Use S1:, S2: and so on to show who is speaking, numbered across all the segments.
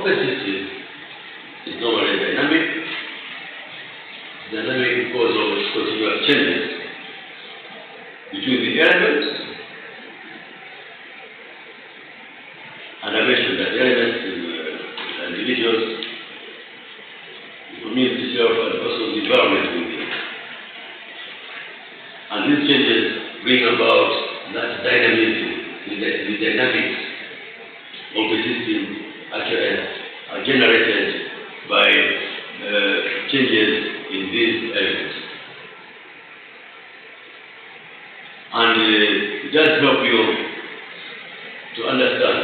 S1: open system is normally dynamic. Dynamic because of continuous changes between the elements. And I mentioned that the elements and individuals, the community itself, and also the environment within it. And these changes bring about that dynamism, the dynamics of the system actually are generated by changes in these elements. And it does help you to understand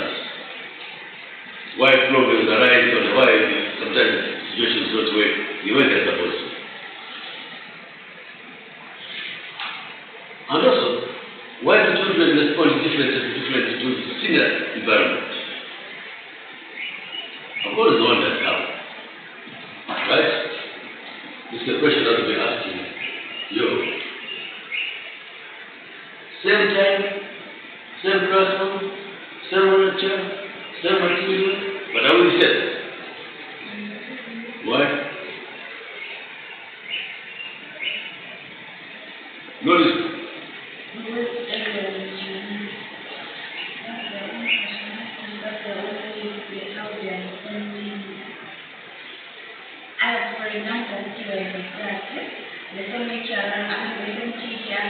S1: why problems arise and why sometimes situations don't work the way they're supposed to. And also, why do children respond differently to similar environment? I've always wondered how. Right? It's a question that we'll be asking you. Same time, same classroom, same lecture, same material, but how is it? Why? Notice.
S2: For example, the same lecturer, the same teacher,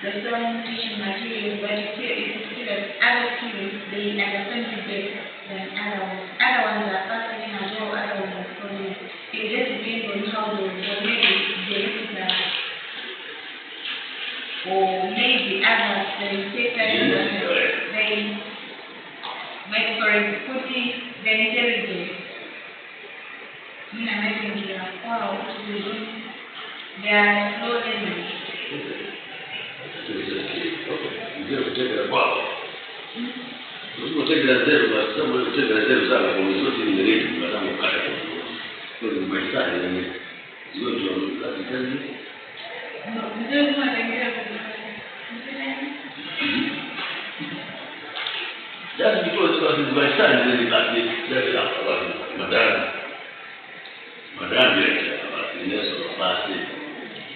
S2: the same teaching material, but other students, they understand it better than other ones. Other ones are passing as well, other ones are following. It just depends on how they maybe or maybe others, they take time, they make for putting the intelligence. Wow, they are slow learners.
S1: Wow. We'll take it as there, but someone will take it as there, but it's not in the region, but I'm okay. Because my son is going to that intelligence.
S2: No, there's not
S1: just because it's my son, then that's about Madame. Madame, yes, or last day.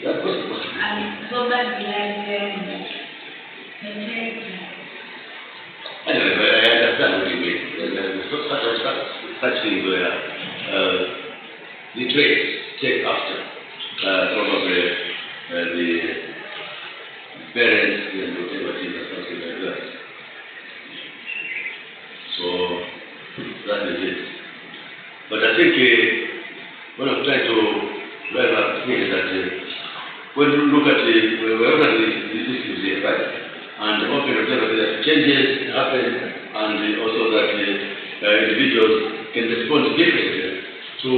S1: That was possible.
S2: I'm so bad behind them.
S1: Anyway, but I understand what you mean. There's such things where the traits take after probably the parents and whatever it is or something like that. So that is it. But I think what I'm trying to drive up here is that when you look at wherever the systems here, right? And often observe that changes happen and also that individuals can respond differently to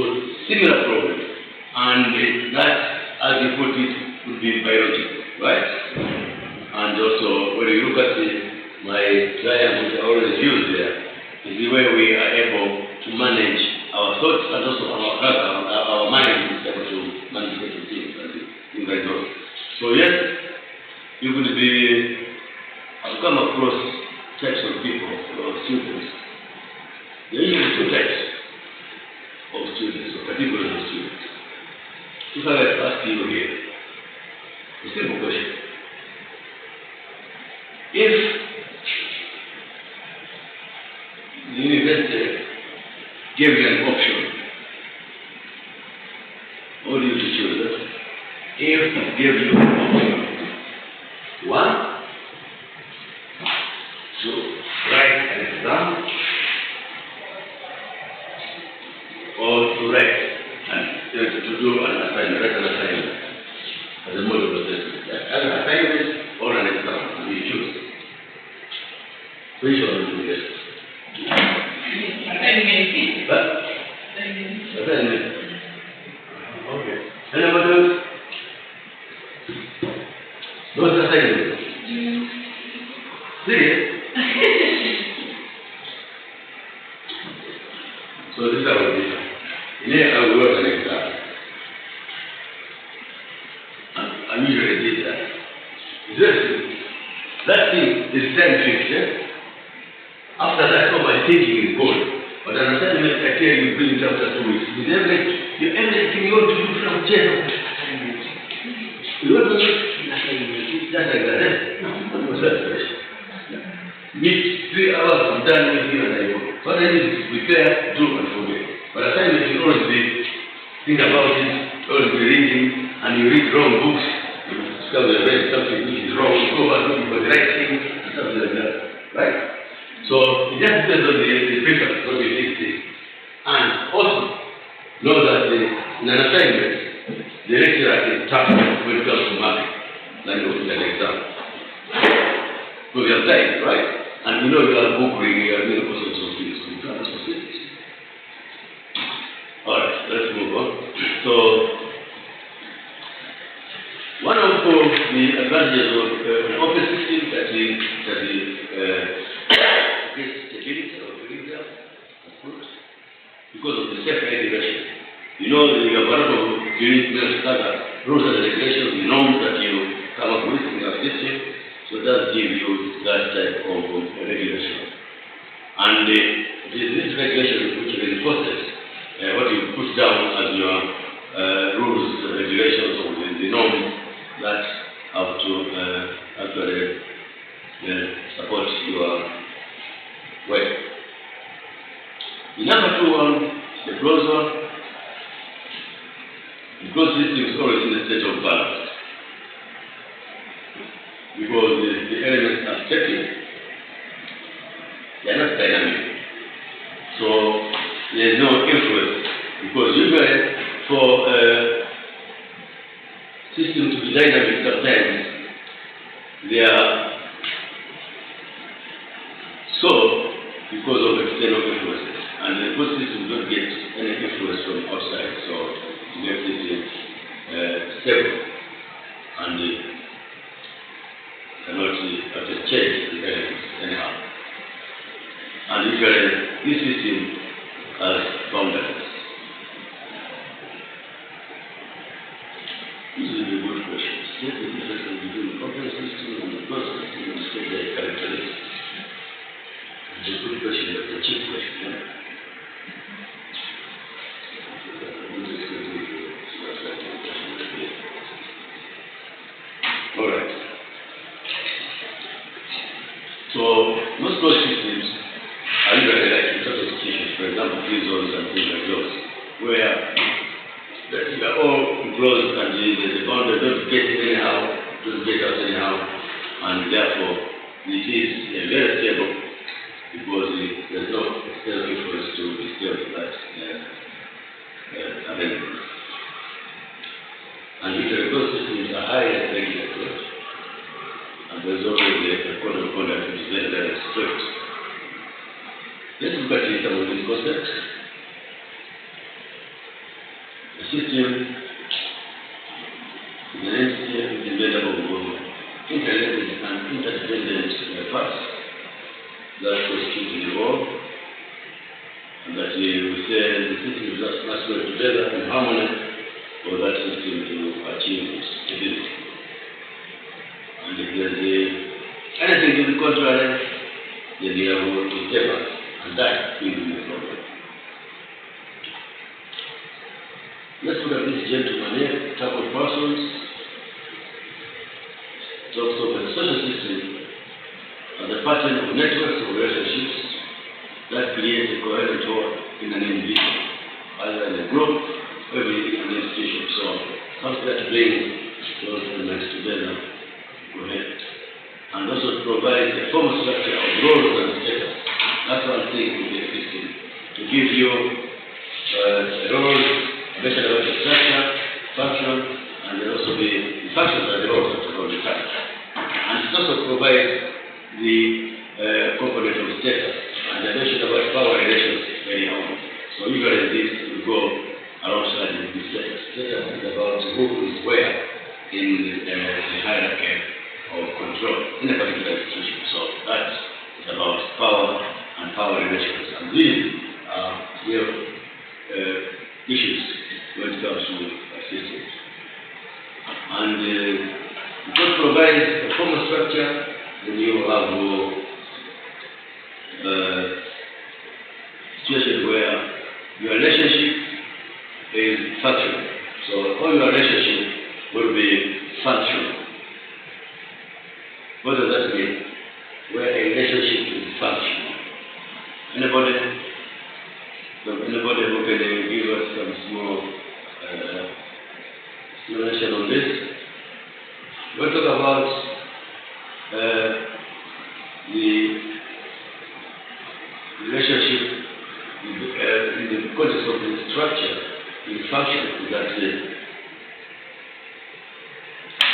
S1: similar problems. And that, as you put it, would be biological, right? And also, when you look at my diagram, which I always use there, is the way we are able to manage our thoughts and also our mind is able to manage certain things and things like those. So yes, you could be, I've come across types of people or students. There are usually two types of students or categories of students. If I were to ask you here, a simple question. If the university gave you an option, what do you choose? If it gave you an option, one, to write an exam, or to write and to do an assignment, write an assignment as a model of assessment. As an assignment or an exam, you choose. Which one would you get? Assignment. Okay. Anybody else? Those assignments. Serious? So this is how it is. Here I will work an exam. I usually did that. That thing is time fixed. After that, all my thinking is gone. But an assignment I here you bring it after 2 weeks. Everything you want to do from jail. You want to do just like that. What's that expression? Meet 3 hours, I'm done with you and I go. What I need is prepare, do and forget. But assignment you always be think about it, always be reading, and you read wrong books, you discover you read something which is wrong, you go back looking for the right thing, and something like that. Right? So it just depends on the paper, what you think it is. And also know that in an assignment, the lecturer is tough when it comes to marking than in an exam. So you have time, right? And you know you have book reading, you are doing all sorts of things, so you can't also say this. Alright, let's move on. So one of the advantages of an open system that is stability or equilibrium, because of the self-regulation. You know, you have a lot of rules and regulations, the norms that you come up with in your system, so that gives you that type of regulation. And this regulation which reinforces what you put down as your rules, regulations, or the norms that have to actually support your work. The number 2 one, the closed one. The closed system is always in a state of balance because the elements are static, they are not dynamic. So there is no influence because usually for a system to be dynamic sometimes they are so because of external influences, and the closed system don't get any influence from outside, so it makes it stable and cannot actually change the elements anyhow. And usually this system has boundaries. This is a good question. State the difference between the open system and the closed system and state their characteristics. It's a good question, but it's a cheap question. Yeah? Alright. So most closed systems are usually like in certain institutions, for example, prisons and things like those, where you are all enclosed and the boundary don't get in anyhow, don't get out anyhow, and therefore it is very stable because there's no external influence to disturb that arrangement. And usually those systems are highly regulated, and there's always a code of conduct which is very, very strict. Let's look at some of these concepts. The system is an entity which is made up of interrelated and interdependent parts that constitute the whole, and that we say the system must work together in harmony for that system to achieve stability. And if there's anything to the contrary, then you have to step up, and that will be the problem. Let's look at this gentleman here, type of persons. Talks of a social system as a pattern of networks of relationships that create a coherent whole in an individual, either in a group or in an institution. So something that brings those elements together, coherent. And also provides a formal structure of roles and status. That's one thing with the system, to give you a role, better about the structure, function, and then also the functions are the roles of the task. And it also provides the component of status. And I mentioned about power relations very often. So usually this will go alongside with the status. Status is about who is where in the hierarchy of control in a particular institution. So that is about power and power relations. And these are real issues when it comes to systems. And it provides a formal structure, then you have a situation where your relationship is functional. So all your relationship will be functional. What does that mean? Where a relationship is functional. Anybody who can give us some small explanation on this? We'll talk about the relationship in the context of the structure, in function, is that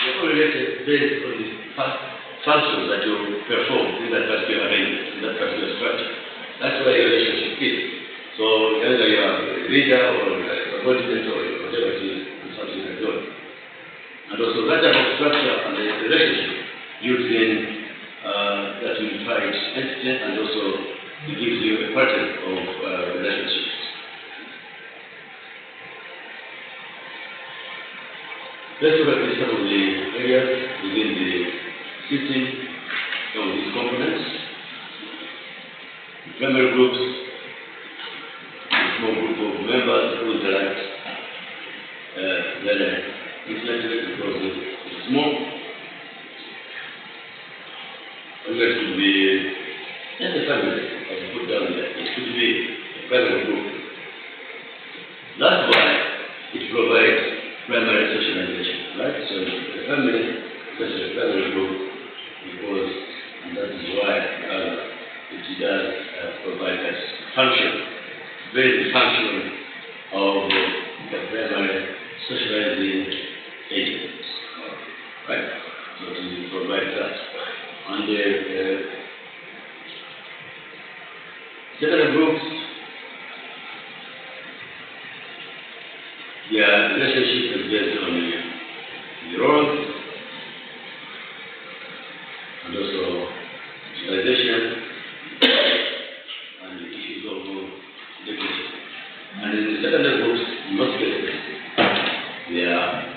S1: they're all related based on the functions that you perform in that particular arrangement, in that particular structure. That's why a relationship is. So either you are a leader or a subordinate or whatever it is, something like that. And also that type of structure and the relationship using that unified entity, and also it gives you a pattern of relationships. Let's look at some of the areas within the system of these components. Primary groups, a small group of members who interact very intellectually because it's small. It could be just a family, as you put down there. It could be a primary group. That's why it provides primary socialization, right? So the family is a primary group because, and that is why it does provide that function, basic function of the primary socializing agent, right? So to provide that. And the secondary groups, their relationship is based on the roles and also socialization and the issues of education. And in the secondary groups, in most cases, they are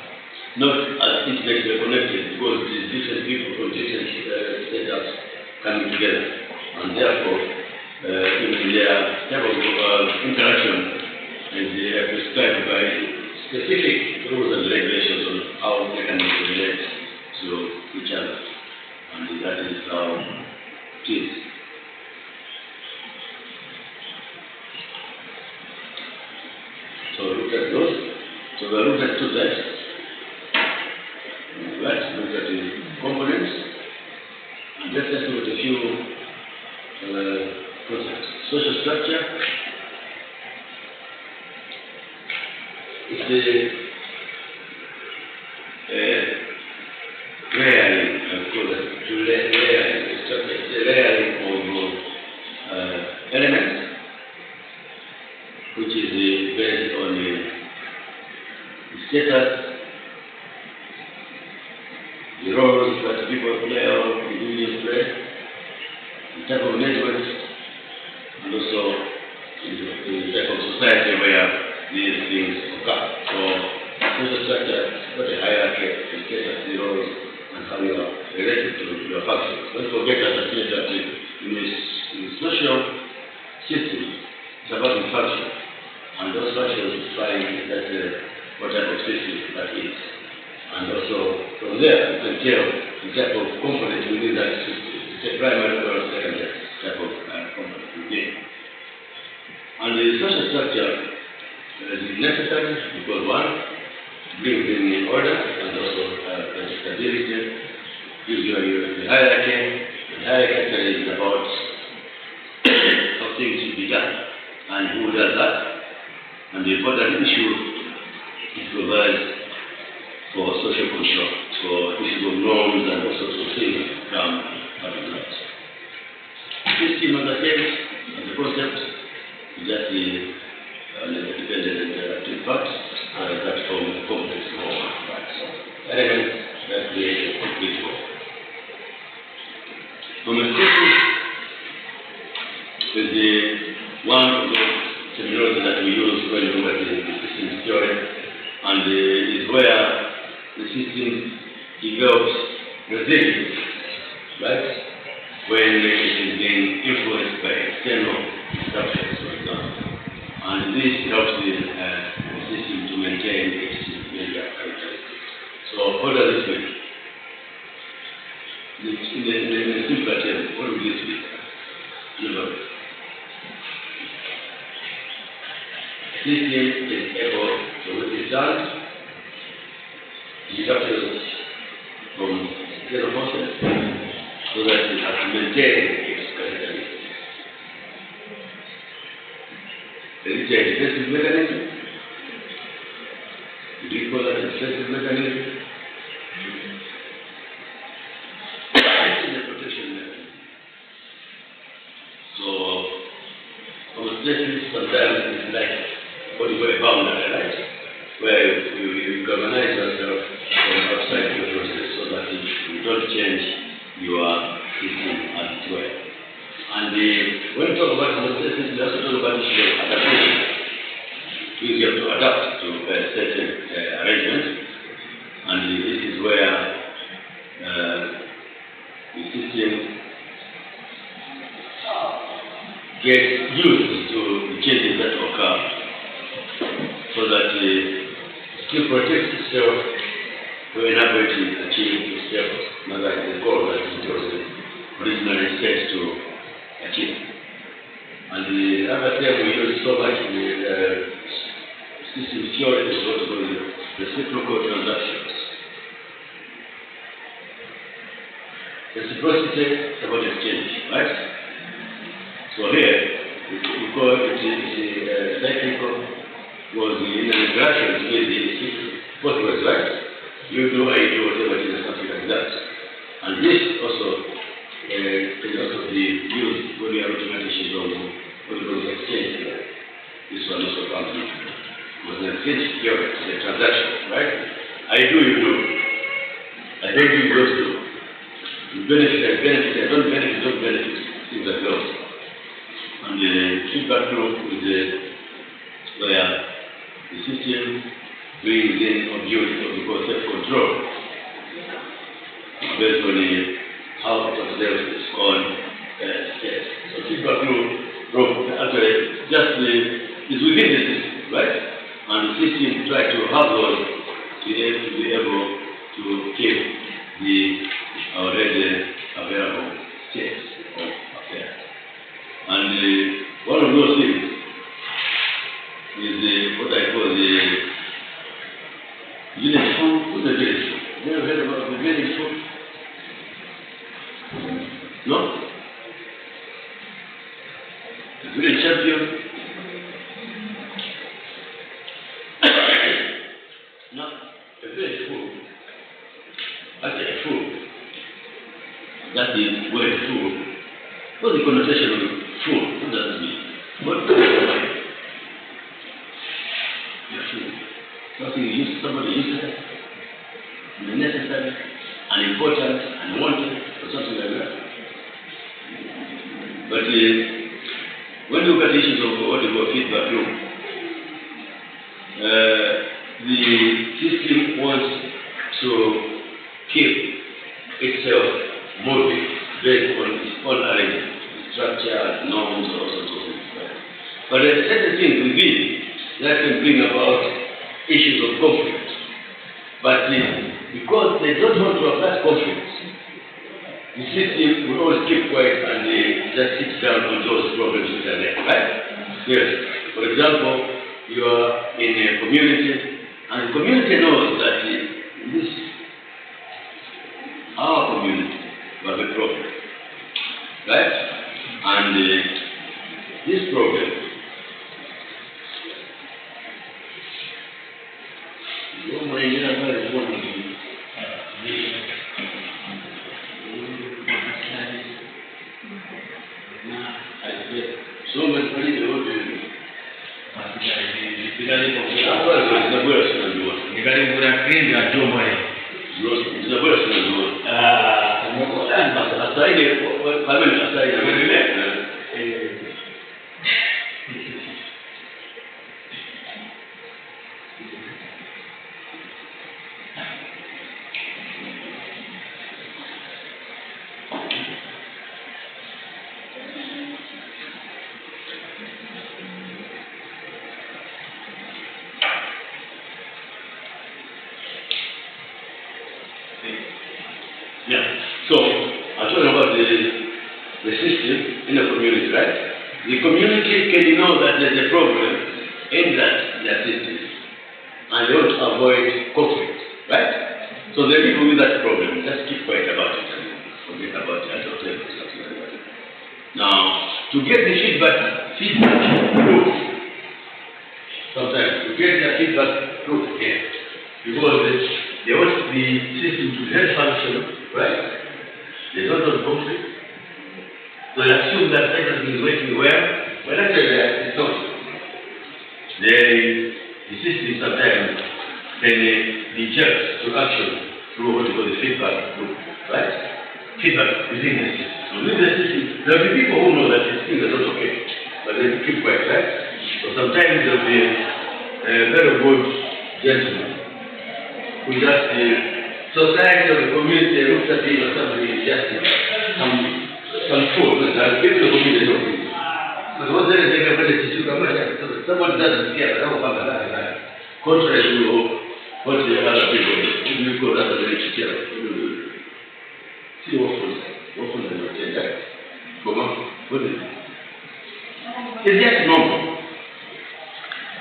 S1: not as intimately connected because these different people from different setups coming together, and therefore even their type of interaction is prescribed by specific rules and regulations on how they can relate to each other, and that is how it is. So look at those. So we look at two types. Let's look at the components, and let's just look at a few concepts. Social structure is the layering, it's the layering of elements, which is based on the status, the roles that people play or individuals play, the type of networks, and also the type of society where these things occur. So, social structure has got a hierarchy, the status, the roles, and how you are related to your functions. Don't forget that in the social system, it's about the function, and those functions define that what type of system that is. And also, from there, you can tell the type of component within that system. It's a primary or secondary type of component within. And the social structure is necessary because one, brings in order, and also stability, gives you the hierarchy. The hierarchy is about how things should be done, and who does that. And the important issue, it provides for social control, for issues of norms and all sorts of things come out of that. System, as I said, as a concept, is just the dependent and interactive parts that form the complex of parts. Elements that create a complete whole. Homeostasis is one of the terminology that we use when we look at the systems theory, and is where the system develops resilience, right? When it is being influenced by external disruptions, for example. And and this helps the system to maintain its major characteristics. So what does this mean? In the simpler terms, what will this be? System is able to withstand disruptions from external forces so that it has to maintain its characteristics. There is a defensive mechanism. Do you call that a defensive mechanism? It's a protection mechanism. So, homeostasis sometimes is like what you call a boundary, right? Where you galvanize yourself from outside your process so that you don't change your system as it were. And when we talk about homeostasis, we also talk about the issue of adaptation. You have to adapt to certain arrangements, and this is where the system gets used to the changes that occur so that it still protects itself to enable it to achieve itself, not like the goal that it was originally set to achieve. And the other thing we use so much in the system theory is what we call the reciprocal transactions. Reciprocity is about exchange, right? So here, we call it cyclical, was in an interaction with the system. Both ways, right? You do, I do, whatever it is, something like that. And this also can also be used when we are looking at issues of what we call the exchange theory. This one also comes in. Was an exchange theory, it's a transaction, right? I do, you do. I don't do, you don't do. You benefit, I benefit, I don't benefit, you don't benefit. Things like those. And the feedback loop is where the system brings in or views what we call self-control based on how it observes its own state. So feedback loop actually just is within the system, right? And the system tries to have those to be able to keep the already available states of affairs. And one of those things is what I call the village food. Who's the village food? Have you ever heard about the village food? No? The village champion? No. The village food. Actually, food. That is word food. What's the connotation of food? What does it mean? What does it mean? Something somebody uses necessary and important and wanted or something like that. But when you look at issues of what you call feedback loop, the system wants to keep itself moving based on its own arrangement, structure, norms, or all sorts of things. But there are certain things within that can bring about issues of conflict. But because they don't want to have that conflict, the system will always keep quiet and just sit down on those problems which are there, right? Yes. For example, you are in a community, and the community knows that this our community will have a problem, right? And this problem community, right? The community can know that there's a problem in that their system, and they want to avoid conflict, right? So they live with that problem. Just keep quiet about it and forget about it. Don't tell us something like that. Now, to get the feedback loop, sometimes to get the feedback loop here, because they want the system to help function, right? There's not a conflict. So they assume that everything is working well, but actually it's not. The system sometimes can be jerked to action through what we call the feedback loop, right? Feedback within the system. So within the system, there will be people who know that these things are not okay, but they keep quiet, right? So sometimes there will be a very good gentleman who just the society or the community looks at him or somebody just some food, and people the community don't eat. But what there is a very issue, someone doesn't care, I don't want that. Contrary to what the other people do, you go that very care. See what they don't say that. Come on, what is it? It's just normal.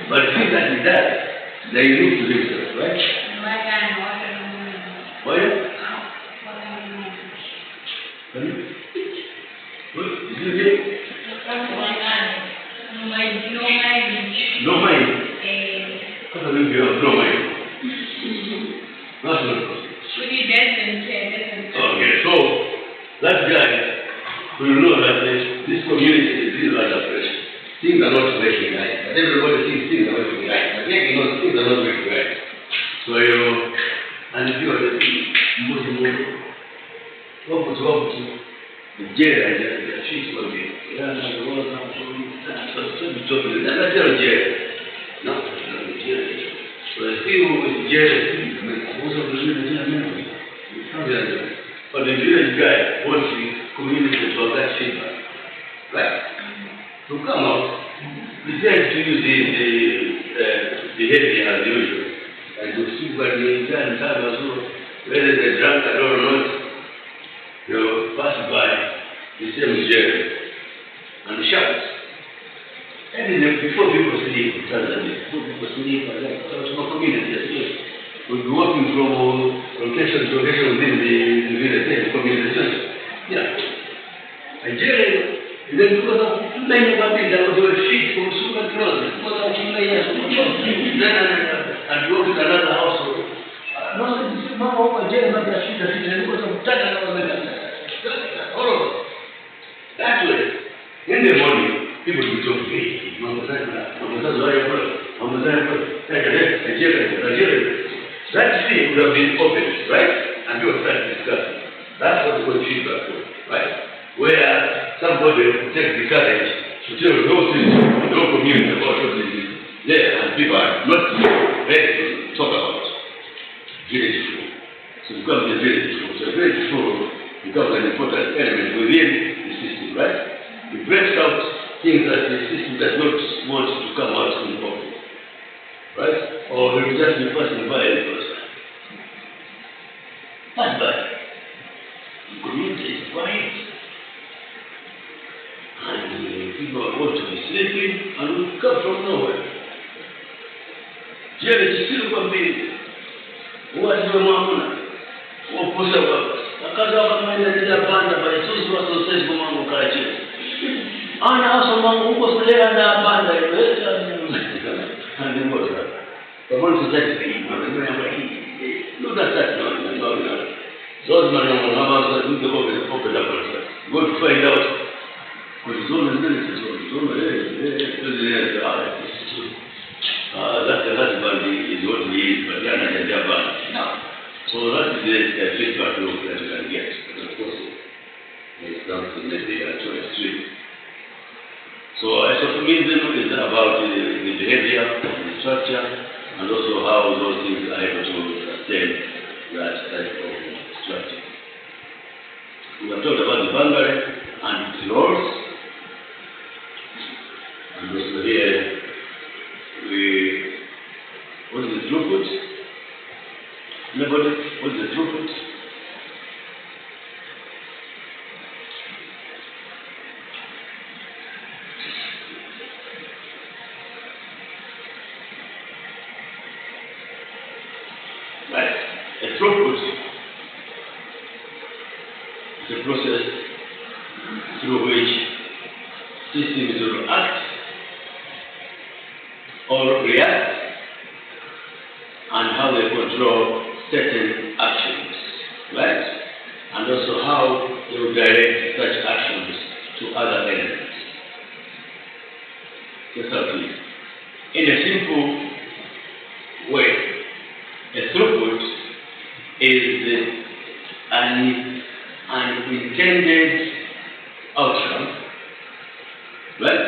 S1: But things that he does, they need to themselves, right? Why? What? Did you get? No mind. How can you have no mind? That's not possible. Okay, so that guy will know that this community is really under pressure. Things are not working right. But everybody thinks things are working right. But yet, things are not working right. So, and if you are the what the jail, the sheets will be. No, so the thing with jail is also the village. But the village guy wants the community to have that feedback. Right? To come out, he tries to use the behavior as usual. And to see what the time as well, whether they're drunk or not, pass by the same jail and shout. And then before people sleep, there's no community. We'll be working from location to location within the village community. Yeah. And jail, then because of many families that were sheep from super close, because of many years, and go to another household. That way, in the morning, people will talk to me. That thing would have been opened, right? And you start discussing. That's what we call feedback, right? Where somebody takes the courage to tell those things, no community about what this is. There, and people are not ready to talk about village food. So it becomes a village food. So village food becomes an important element within the system, right? It breaks out things that the system does not want to come out in the open, right? Or it will just be passing by the person. Pass by. The community is quiet. And people are going to be sleeping and will come from nowhere. Je ne suis pas bien. Watu mamuna. Waposa baba. Akaza kama ile banda bali sisi watu sisi kwa mambo kaje. Ana aso mambo huko sile na banda ile. Hadi mbona. Kama tunataka hii mambo ya hii. Ndio sasa tunaona. Those man are going to open up. Go to find out. That the husband is what he is, but they are not their band. No. So that is the feedback loop that you can get. But of course, it's something that they are too extreme. So isophonism is about the behavior, the structure, and also how those things are able to sustain that type of structure. We have talked about the boundary and its roles. And also here, what is the throughput? Anybody? What is the throughput? throughput is a process through which systems will act or react, and how they control certain actions, right? And also how they will direct such actions to other elements. That's how it is. In a simple way, a throughput is an intended outcome, right,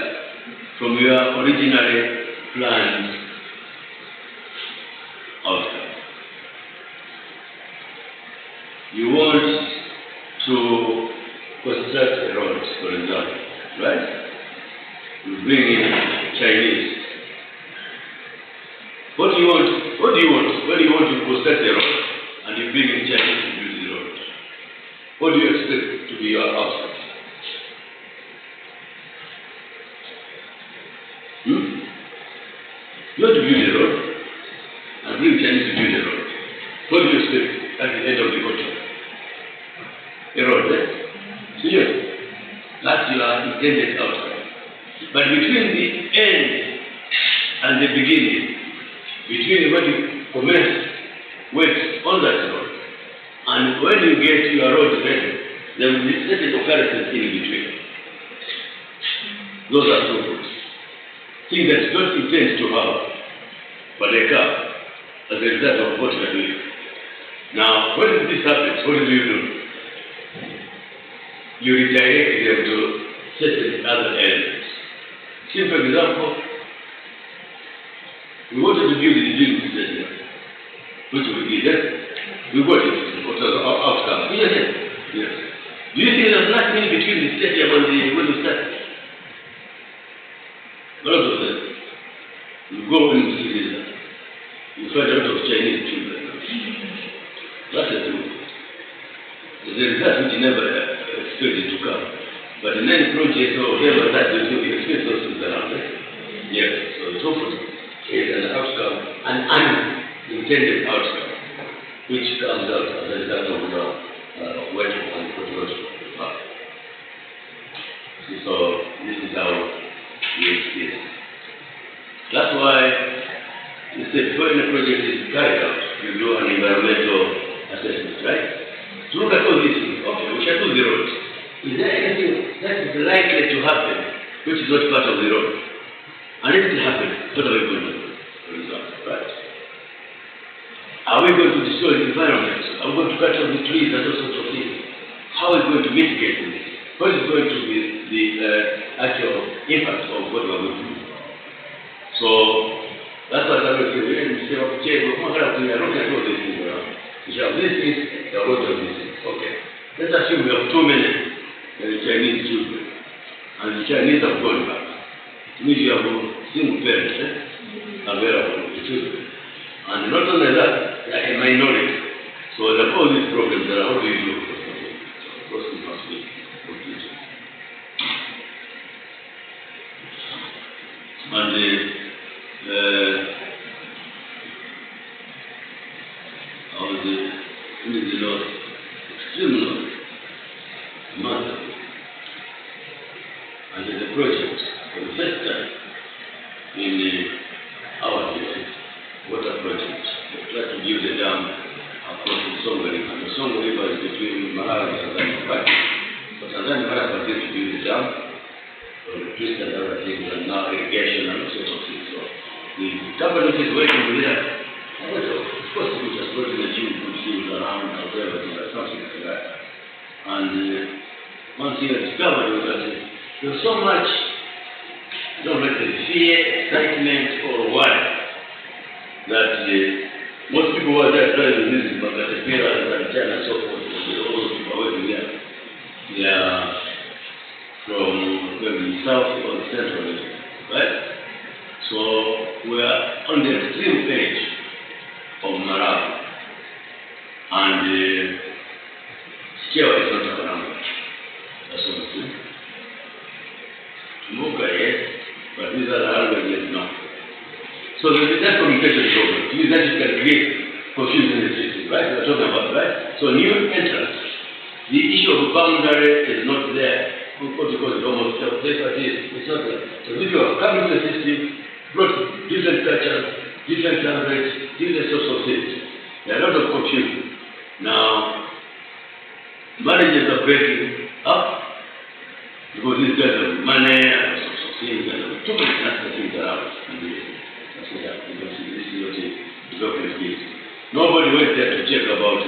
S1: from your originally planned outcome. You want to construct a road, for example, right? You bring in Chinese. What do you want? When you want to construct a road and you bring in Chinese to build the road, what do you expect to be your outcome? You want to build a road and bring Chinese to build a road. What do you expect at the end of the contract? A road, eh? So yes, that's your intended outcome. But between the end and the beginning, between when you commence work on that road and when you get your road ready, there will be certain occurrences in between. Those are throughputs. Things that you don't intend to have, but they come as a result of what you are doing. Now, when this happens, what do? You redirect them to certain other elements. Simple example, we wanted to build the dream stadium, which we did. We got it. What was our outcome? Yes. Do you think there's nothing in between the stadium and the when you start? A lot of them. You go in the city, you find a lot of Chinese children. That's the truth. There's a result which you never expected to come. But in any project or whatever that you do, you expect those things around. Yes. So the throughput is an outcome, an unintended outcome, which comes out as a result of work and production. So this is how it is. That's why you say before any project is carried out, you do an environmental assessment, right? To look at all these things. Okay, we shall do the road. Is there anything that is likely to happen which is not part of the road? And if it happens, what are we going to do? For example, right? Are we going to destroy the environment? Are we going to cut down the trees and all sorts of things? How are we going to mitigate this? What is going to be the actual impact of what we are going to do? So that's what I'm going to say. We need to say, okay, we're not going to look at all these things around. We shall have these things, we are going to have these things. Okay. Let's assume we have too many Chinese children, and the Chinese have gone back. It means you have single parents available to children. And not only that, they are a minority. So there are all these problems that are how do you do? Of course, we must be completed. And in the north, extreme north, massive. And there's a project for the first time in our district, water project. We try to build a dam across the Songo River. The Songo River is between Malawi and Tanzania, right? So Tanzania has agreed to build a dam for the trees and other things, and now irrigation and all sorts of things. So the government is working with that. Of course, we just brought in a few good things around or whatever, something like that. And one thing I discovered was that there's so much, fear, excitement, or worry that most people who are there driving this caterpillars and China and so forth, all those people are working there. They are from maybe south or the central region, right? So we are on the extreme edge of Malawi, and scale is not a number. That's what we do. Muka, yes, but these are the languages now. So there's that communication problem. You that you can create confusion in the system. right? We're talking about, right? So new entrance. The issue of boundary is not there. Because it's almost it's not there. So if you are coming to the system, brought different cultures, different language, different social things. There are a lot of confusion. Now, marriages are breaking up because these guys have money and social things and too many national things around. That's what happened. This is what the government is. Nobody went there to check about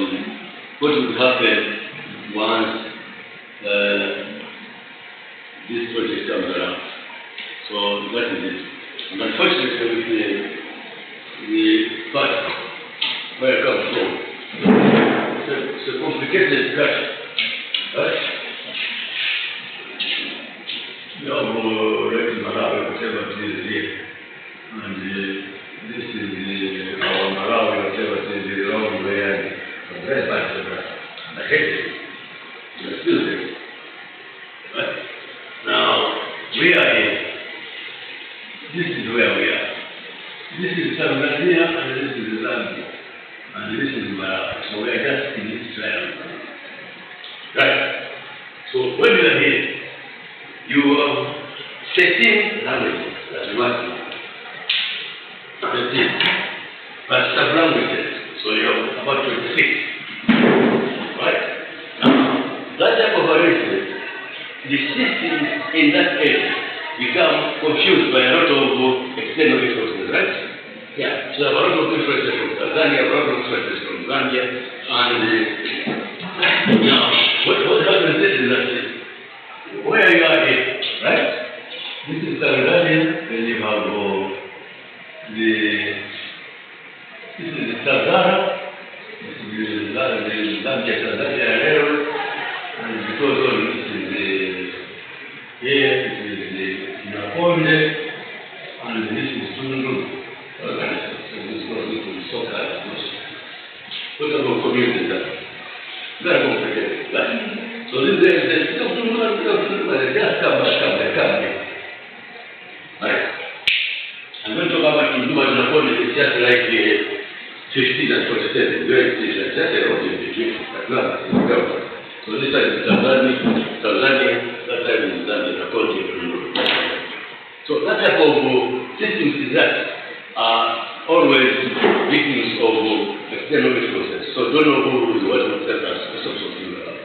S1: what would happen once this project comes around. So that is it. And unfortunately, with the part where I come from, it's a complicated culture. Right? You know, like Malawi, whatever it is here. And this is our Malawi, whatever it is, the wrong way. And very bad for that. And I hate it. But still there. Right? Now, we are here. This is where we are. This is Tanzania and this is Zambia. And this is Malawi. So we are just in this triangle. Right? So when you are here, you have 13 languages that you must know. 13. But sub-languages. So you have about 26. Right? Now, that type of arrangement, the systems in that area become confused by a lot of external influences, right? Yeah. So a lot of influences from Tanzania, a lot of influences from Zambia, and now what happens is that where you are here, right? This is Tanzania, then you have this is the Sahara, this is the Zambia, Tanzania railroad, and because all this is here, this is the Naponde, and this is Tundu. So this is going to be so kind of what about communities that? Very complicated, right? So this is just come here. Right? I'm going to talk about Tunduma to Naponde, it's just like 15 and 47, very different, just a lot in between, so this side is Tanzania, that side is Zambia, according to Tundu. So that type of systems is that are always victims of external influences. So don't know who is what will tell us something like that.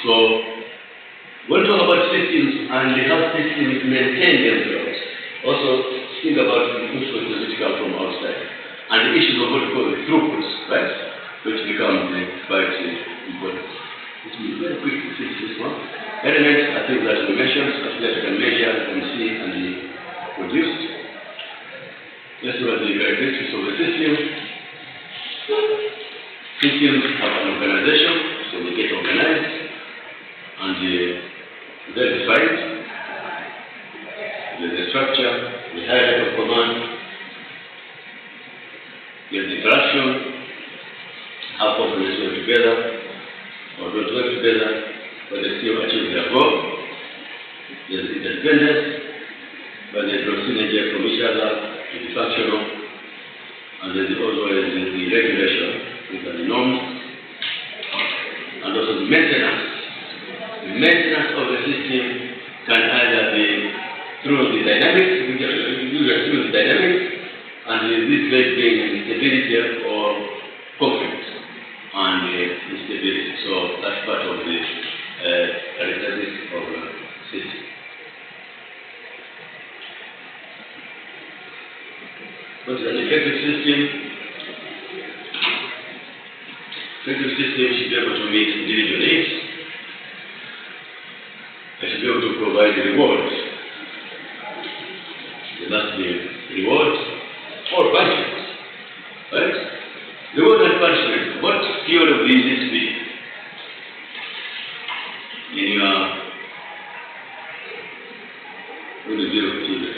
S1: So when we talk about systems and how systems maintain themselves, also think about the influences which come from outside and the issues of what we call the throughputs, right? Which becomes quite important. It will be very quick to finish this one. Elements are things that we mentioned, that we can measure and see and be produced. Let's look at the characteristics of the system. Systems have an organization, so they get organized and they're defined. There's the structure, the hierarchy of command, there's the interaction, how components work together or don't work together, but they still achieve their goal. There's interdependence, but there's no synergy from each other. To be functional, and then also the regulation, which are the norms, and also the maintenance. The maintenance of the system can either be through the dynamics, usually through the dynamics, and this way being instability or conflict and instability. So that's part of the characteristics of the system. What is an effective system? Effective system should be able to meet individual needs. It should be able to provide rewards. There must be rewards or punishments. Right? Reward and punishment. What theory of these needs to be? In your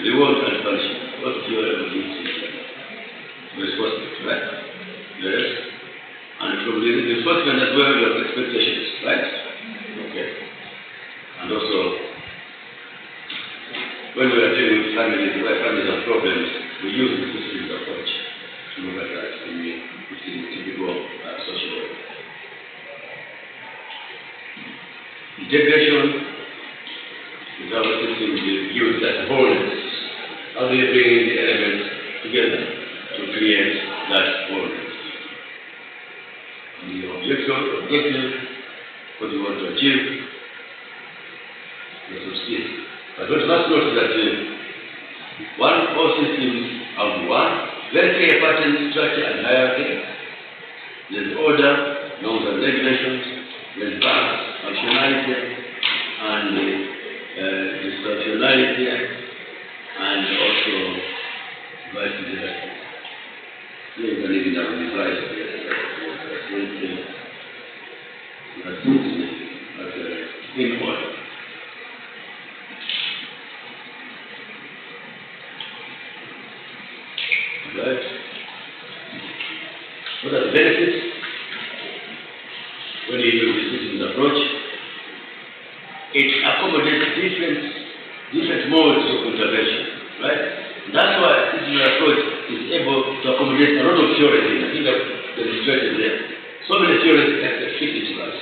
S1: reward and punishment. What theory of these needs to be? Reinforcement, right? Yes. And from the reinforcement as well, you have expectations, right? Okay. And also, when we are dealing with families, where families have problems, we use the systems approach to look at that in the typical integration with our system is used as wholeness. How do you bring in the elements together to create that wholeness? The objective, what you want to achieve, is succeed. But what you must note that all systems have one very clear pattern, structure, and hierarchy. There's order, norms and regulations, there's balance, functionality, and dysfunctionality, and also vice versa. Here you can even have the vice versa. That's in order. Right? What are the benefits when you use the systems approach? It accommodates different modes of intervention, right? That's why systems approach is able to accommodate a lot of theories. I think I've demonstrated there. So many theories that fit into us.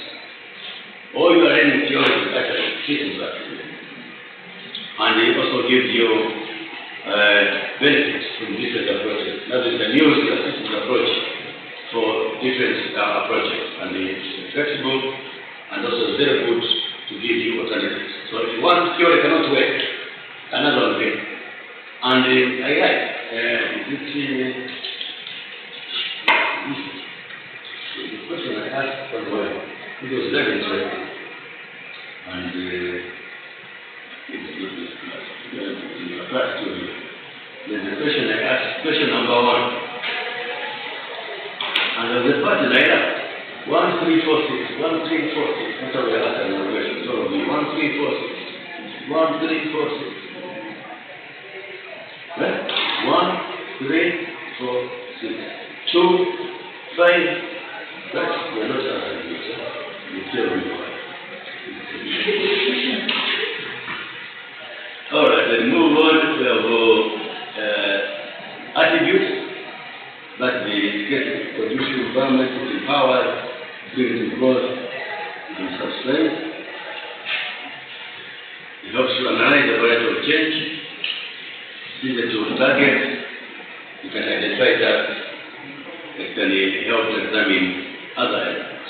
S1: All you are learning theories actually fit into us. And it also gives you benefits from different approaches. Now you can use the systems approach for different approaches, and it's flexible and also very good to give you alternatives. So if one theory cannot work, another one will. And I like the question I asked was well, it was very interesting, and it applies to me. There's a question I asked, question number 1. And there's a pattern I asked. 1, 3, 4, 6. 1, 3, 4, 6. That's how we asked another question. So it'll be 1, 3, 4, 6. 1, 3, 4, 6. Right? 1, 3, 4, 6. 2, 5. Right? We're not answering this. It's still required. Alright, then move on. We have attributes that the get conducive environment is empowered, brings growth and sustain. It helps to analyze the variety of change, easy to target. You can identify that. It can help to examine other elements.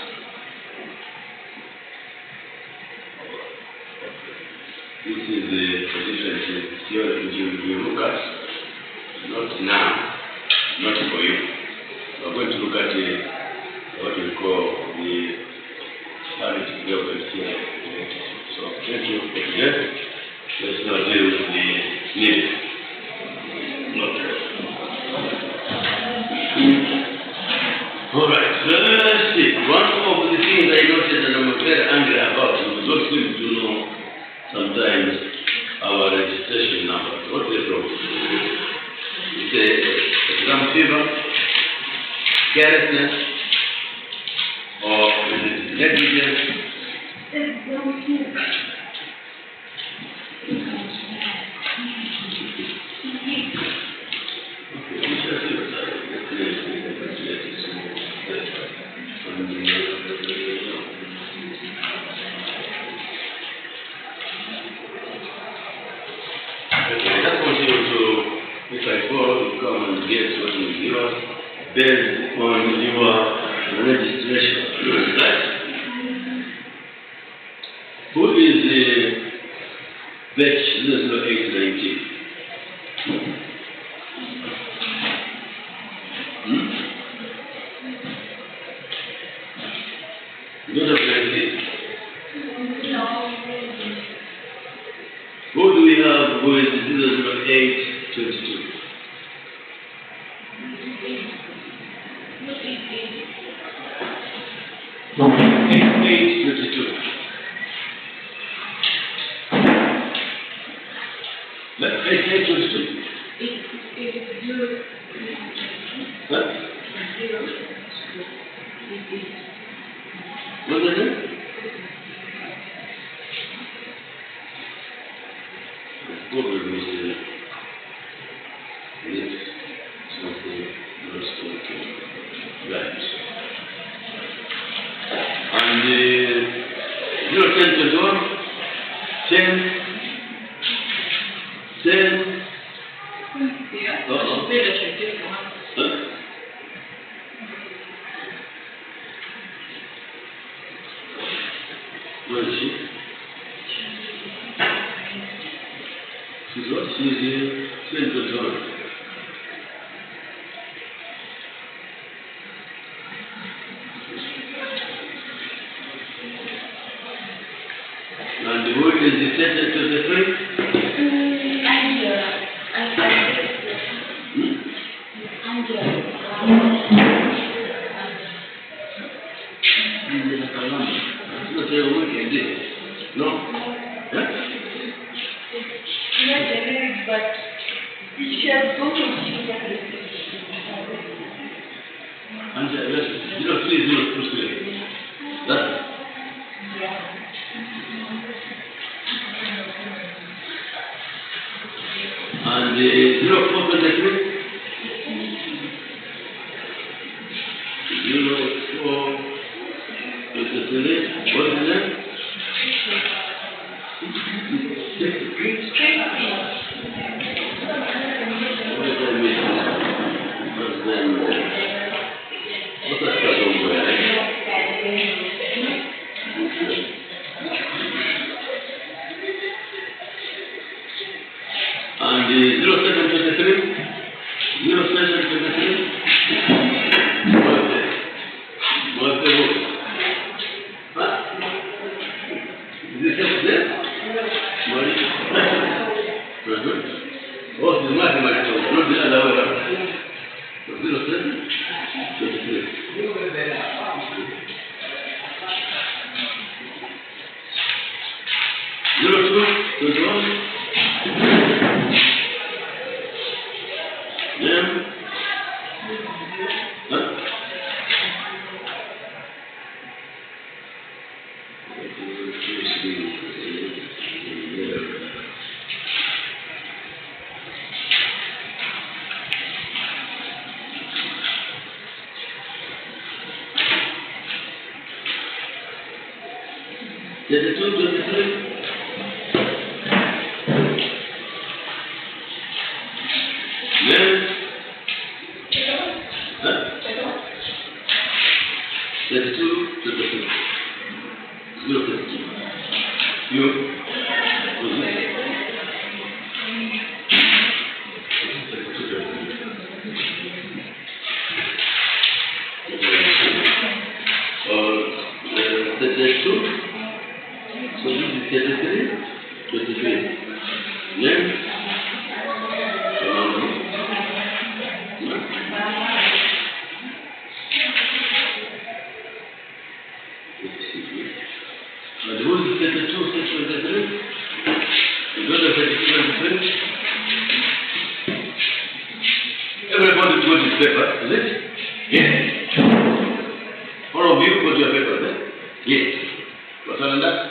S1: This is the different theory which you look at. Not now, not for you. We're going to look at what we call the parity development theory. So thank you for today. Let's now deal with the needed. Alright, so let's see. One of the things I noticed that I'm very angry about is those people do know sometimes our registration number. What is the problem? It's exam fever, carelessness, or is it negligence? Exam fever. If I follow, you come and get what you give us based on your registration. Right? Who is the batch 0819? You don't have 19? Who do we have who is 0822? What is it? The problem is this something not working right. And 01021 2021. And who is the stated to the free? No? Yeah?
S2: Not generic, but she has gone to teaching
S1: And 03, that. And 0423. 0423. What is it? And 0723. 0723. What's the book? Huh? Is this there? What is it? Oh, the mathematics, not the other way around. 0723. 0221. Yeah. Huh? There's a 223. Yes. Huh? 32, 33. 032. You? Or 32. So this is 33, 23. Yes. And who is 32, 23? You got the 32, 23? Everybody got his paper, is it? Yes. All of you got your paper, right? Yes. What's on that?